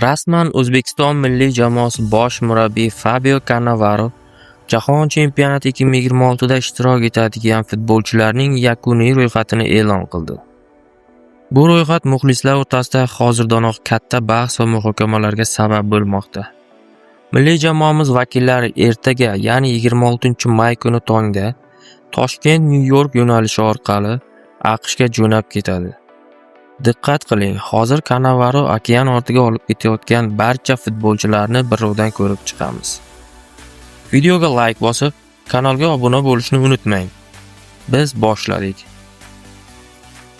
Rasman O'zbekiston milliy jamoasi bosh murabbiyi Fabio Cannavaro Jahon chempionati 2026 da ishtirok etadigan futbolchilarning yakuniy ro'yxatini e'lon qildi. Bu ro'yxat muxlislar o'rtasida hozirdanoq katta bahs va muhokamalarga sabab bo'lmoqda. Milliy jamoamiz vakillari ertaga, ya'ni 26-may kuni tongda Toshkent-Nyu-York yo'nalishi orqali AQShga jo'nab ketadi. Diqqat qiling, hozir Cannavaro okean ortiga olib ketayotgan barcha futbolchilarni birovdan ko'rib chiqamiz. Videoga like bosib, kanalga obuna bo'lishni unutmang. Biz boshladik.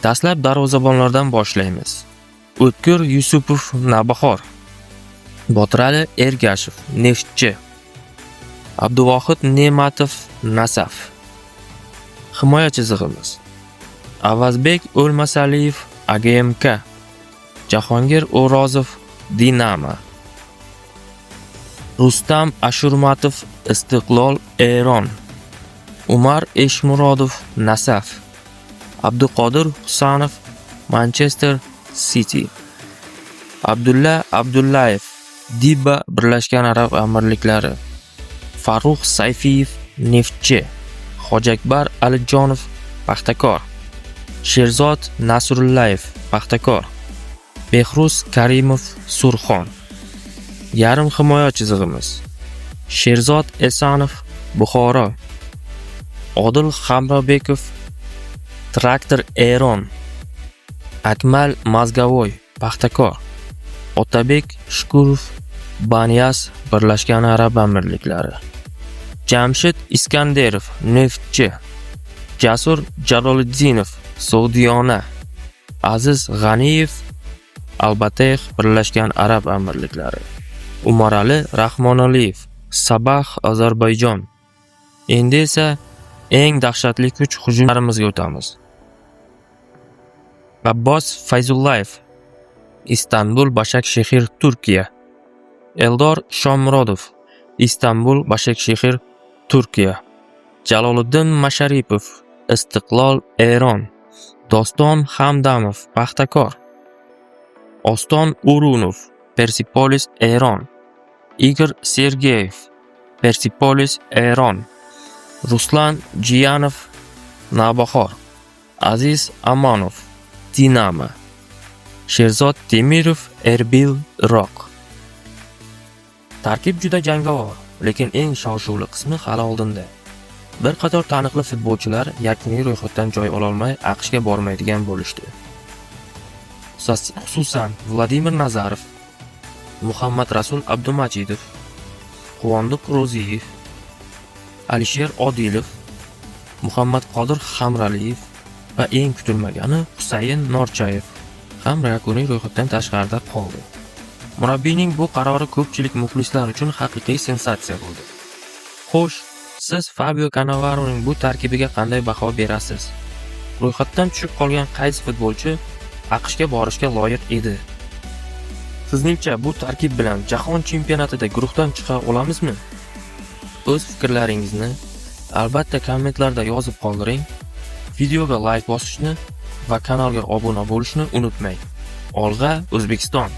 Dastlab darvozabonlardan boshlaymiz. O'tkir Yusupov Navbahor, Botirali Ergashev Neftchi, Abduvohid Ne'matov Nasaf. Himoya chizig'imiz: Avazbek O'lmasaliyev AGMK, Jahongir O'rozov Dinamo, Rustam Ashurmatov Istiqlol Eron, Umar Eshmurodov Nasaf, Abduqodir Husanov Manchester City, Abdulla Abdullayev Diba Birlashgan Arab Amirliklari, Farruh Sayfiyev Neftchi, Hojakbar Alijonov Paxtakor, Sherzod Nasrullayev Paxtakor, Behruz Karimov Surxon. Yarim himoya chizig'imiz: Sherzod Esanov Buxoro, Odil Hamrobekov Traktor Eron, Akmal Mazgavoy Paxtakor, Otabek Shukurov Banyas Birlashgan Arab Amirliklari, Jamshid Iskanderov Neftchi, Jasur Jaloliddinov Saudiyona, Aziz G'aniyev Albateh Birlashgan Arab Amirliklari, Umarali Rahmonaliyev Sabah Ozarbayjon. Endi esa eng dahshatli kuch hujumlarimizga o'tamiz. Abbos Fayzullayev Istanbul Başakşehir Turkiya, Eldor Shomurodov Istanbul Başakşehir Turkiya, Jaloliddin Masharipov Istiqlol Eron, Doston Hamdamov Paxtakor, Oston O'runov Persepolis Eron, Igor Sergeyev Persepolis Eron, Ruslan Jiyanov Navbahor, Aziz Amanov Dinamo, Sherzod Temirov Erbil Iroq. Tarkib juda jangovar, lekin eng shov-shuvli qismi hali oldinda. Bir qator taniqli futbolchilar yakuniy ro'yxatdan joy ololmay AQShga bormaydigan bo'lishdi. Xususan Vladimir Nazarov, Muhammad Rasul Abdumajidov, Quvondiq Ro'ziyev, Alisher Odilov, Muhammad Qodir Hamraliyev va eng kutilmagani Husayn Norchayev ham yakuniy ro'yxatdan tashqarida qoldi. Murabbiyning bu qarori ko'pchilik muxlislar uchun haqiqiy sensatsiya bo'ldi. Xo'sh, siz Fabio Cannavaroning bu tarkibiga qanday baho berasiz? Ro'yxatdan tushib qolgan qaysi futbolchi AQShga borishga loyiq edi? Sizningcha bu tarkib bilan jahon chempionatida guruhdan chiqa olamizmi? O'z fikrlaringizni albatta kommentlarda yozib qoldiring. Videoga like bosishni va kanalga obuna bo'lishni unutmang. Olg'a O'zbekiston!